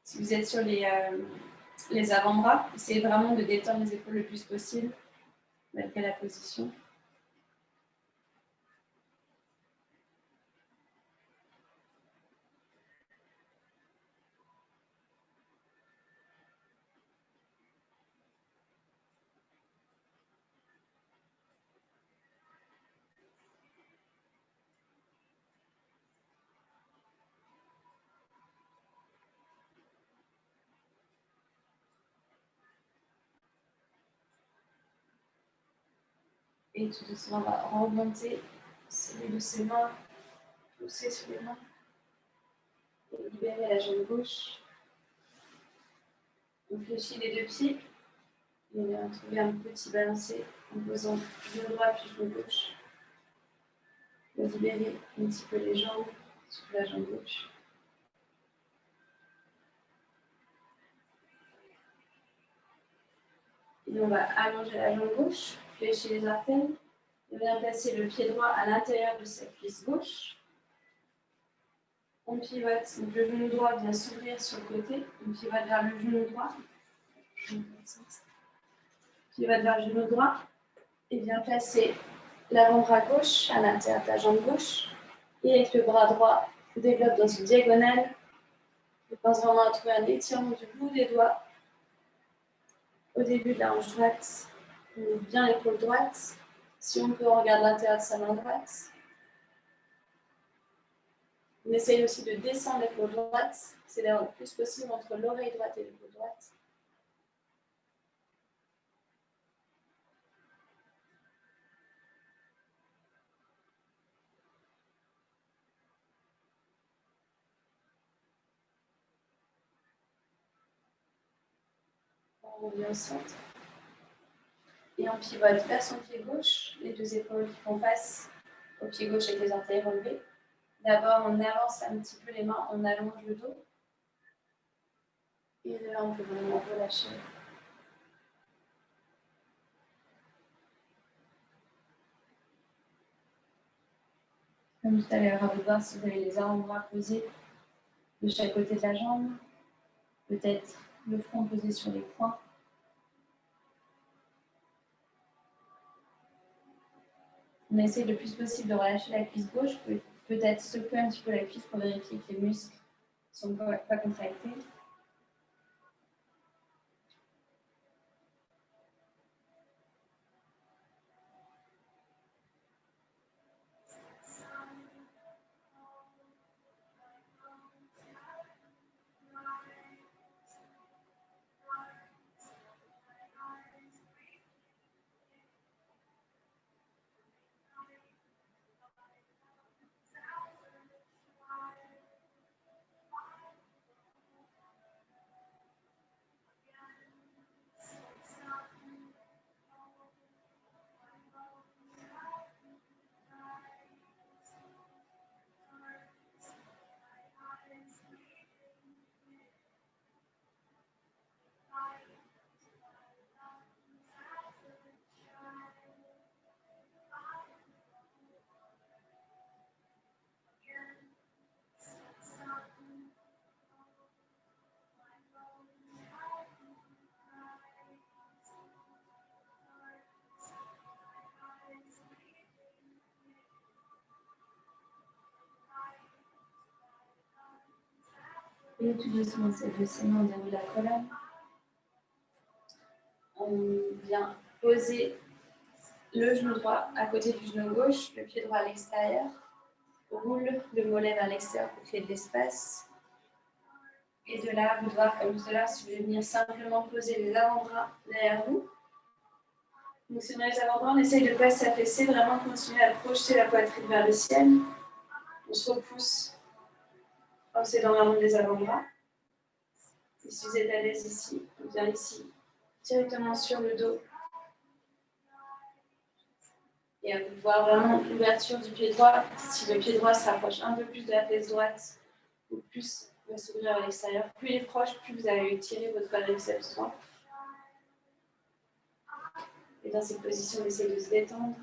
Si vous êtes sur les avant-bras, essayez vraiment de détendre les épaules le plus possible, malgré la position. Et tout doucement, on va remonter, serrer doucement, pousser sur les mains. Et libérer la jambe gauche. On fléchit les deux pieds. Et on va trouver un petit balancé en posant genou droit puis genou gauche. On va libérer un petit peu les jambes sur la jambe gauche. Et on va allonger la jambe gauche, fléchir les artères. On vient placer le pied droit à l'intérieur de sa cuisse gauche. On pivote, donc le genou droit vient s'ouvrir sur le côté. On pivote vers le genou droit. Pivote vers le genou droit et vient placer l'avant-bras gauche à l'intérieur de la jambe gauche. Et avec le bras droit, on développe dans une diagonale. Je pense vraiment à trouver un étirement du bout des doigts. Au début de la hanche droite, on ouvre bien l'épaule droite. Si on peut, on regarde l'intérieur de sa main droite. On essaye aussi de descendre l'épaule droite. C'est là le plus possible entre l'oreille droite et l'épaule droite. On revient au centre. Et on pivote vers son pied gauche, les deux épaules qui font face au pied gauche avec les orteils relevés. D'abord, on avance un petit peu les mains, on allonge le dos. Et de là, on peut vraiment relâcher. Comme tout à l'heure, à vous voir si vous avez les avant-bras posés de chaque côté de la jambe. Peut-être le front posé sur les poings. On essaie le plus possible de relâcher la cuisse gauche. Peut-être secouer un petit peu la cuisse pour vérifier que les muscles ne sont pas contractés. Et tout doucement, cette fois-ci, on déroule la colonne. On vient poser le genou droit à côté du genou gauche, le pied droit à l'extérieur. Roule le mollet vers l'extérieur pour créer de l'espace. Et de là, vous voir comme tout à l'heure, si vous voulez venir simplement poser les avant-bras derrière vous. Donc si on a les avant-bras, on essaye de ne pas s'affaisser, vraiment continuer à projeter la poitrine vers le ciel. On se repousse en s'aidant vraiment des avant-bras. Et si vous êtes à l'aise ici, on vient ici, directement sur le dos. Et à vous voir vraiment l'ouverture du pied droit. Si le pied droit se rapproche un peu plus de la fesse droite, ou plus il va s'ouvrir à l'extérieur. Plus il est proche, plus vous allez étirer votre quadriceps droit. Et dans cette position, on essaie de se détendre.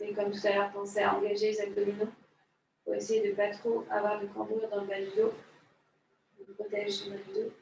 Et comme tout à l'heure, pensez à engager les abdominaux pour essayer de ne pas trop avoir de cambrure dans le bas du dos. On protège le bas du dos.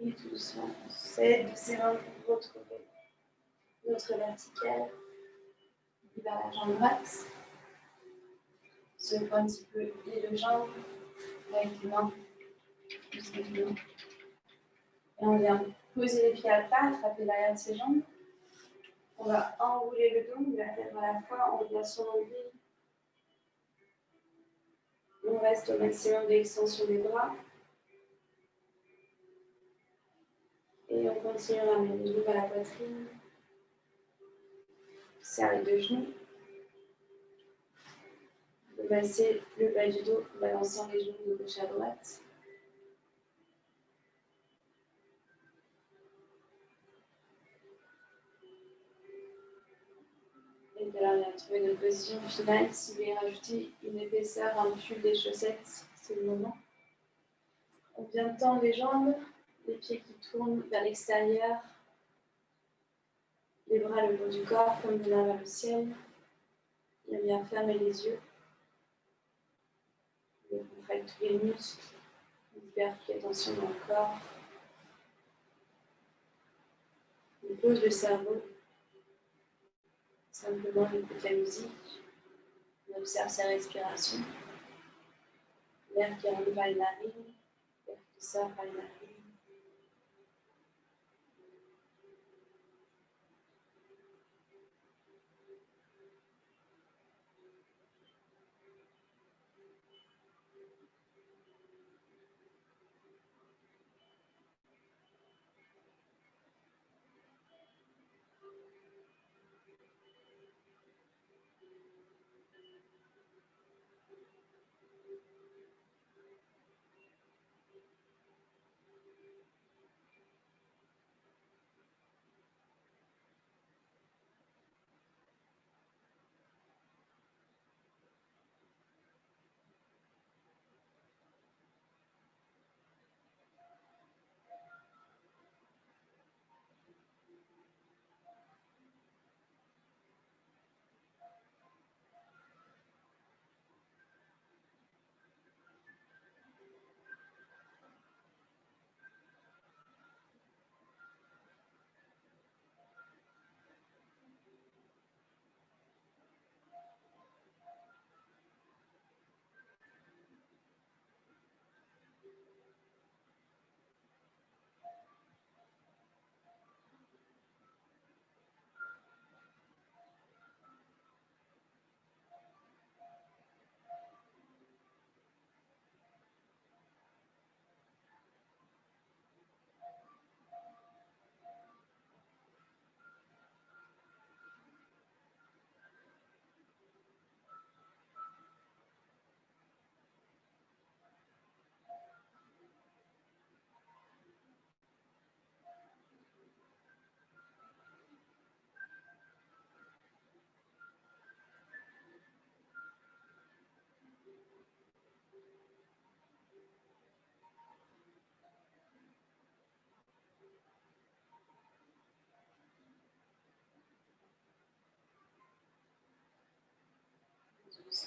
Et tout doucement, on s'aide ses mains pour retrouver notre verticale. Vers la jambe droite. Secouez un petit peu les deux jambes avec les mains jusqu'au dos. Et on vient poser les pieds à plat, attraper l'arrière de ses jambes. On va enrouler le dos, on va faire à la fois, on vient sur l'envie. On reste au maximum de l'extension des bras. Et on continue à ramener les genoux à la poitrine. Serre les deux genoux. Vous massez le bas du dos en balançant les genoux de gauche à droite. Et de là, on vient trouver notre position finale. Si vous voulez rajouter une épaisseur, un pull, des chaussettes, c'est le moment. On vient tendre les jambes, les pieds qui tournent vers l'extérieur, les bras le long du corps comme de mains vers le ciel. Et on vient fermer les yeux. On contracte tous les muscles, on libère toute la tension dans le corps. On pose le cerveau. Simplement, on écoute la musique. On observe sa respiration. L'air qui rentre par les narines, l'air qui sort par les narines.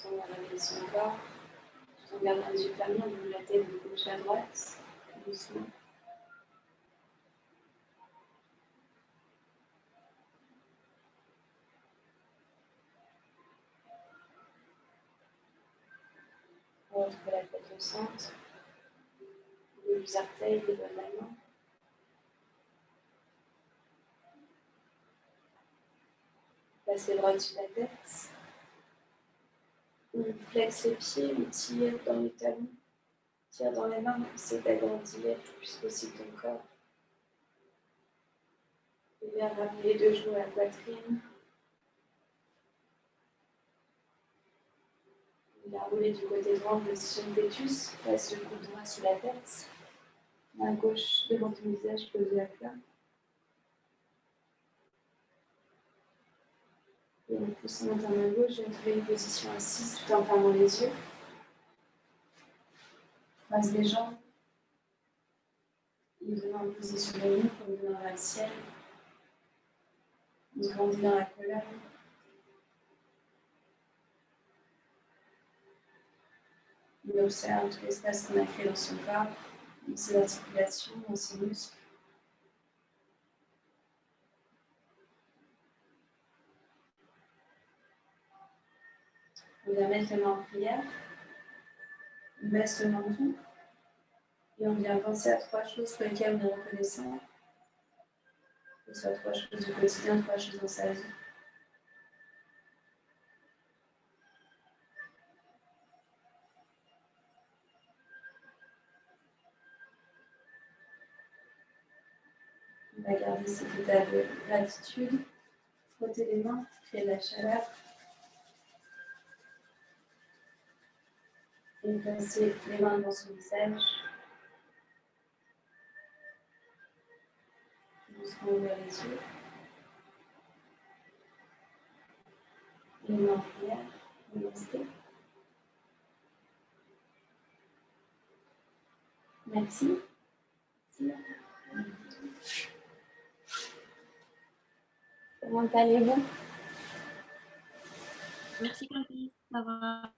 on va ramener son corps, tout en gardant les yeux fermés, on bouge la tête de gauche à droite, doucement. On retrouve la tête au centre, les orteils, les doigts de la main. Passe les bras au-dessus de la tête. On flexe les pieds, on tire dans les talons, tire dans les mains, essaie d'agrandir le plus possible ton corps. Et bien ramener les deux genoux à la poitrine. On va rouler du côté droit en position de fœtus, passe le coude droit sous la tête. Main gauche devant ton visage posé à plat. Et en poussant ta main gauche, je vais trouver une position assise tout en fermant les yeux. Croise les jambes. Les deux mains posées sur les genoux comme les mains vers le ciel. On se grandit dans la colonne. On observe tout l'espace qu'on a créé dans son corps, dans ses articulations, dans ses muscles. On vient mettre les mains en prière. On baisse le menton. Et on vient penser à trois choses pour lesquelles on est reconnaissant. Que ce soit trois choses du quotidien, trois choses dans sa vie. On va garder cet état de gratitude, frotter les mains, créer de la chaleur. Et placer les mains dans son visage. Doucement ouvrir les yeux. Les mains en prière, namasté. Merci. Comment allez-vous? Merci, Camille. Ça va.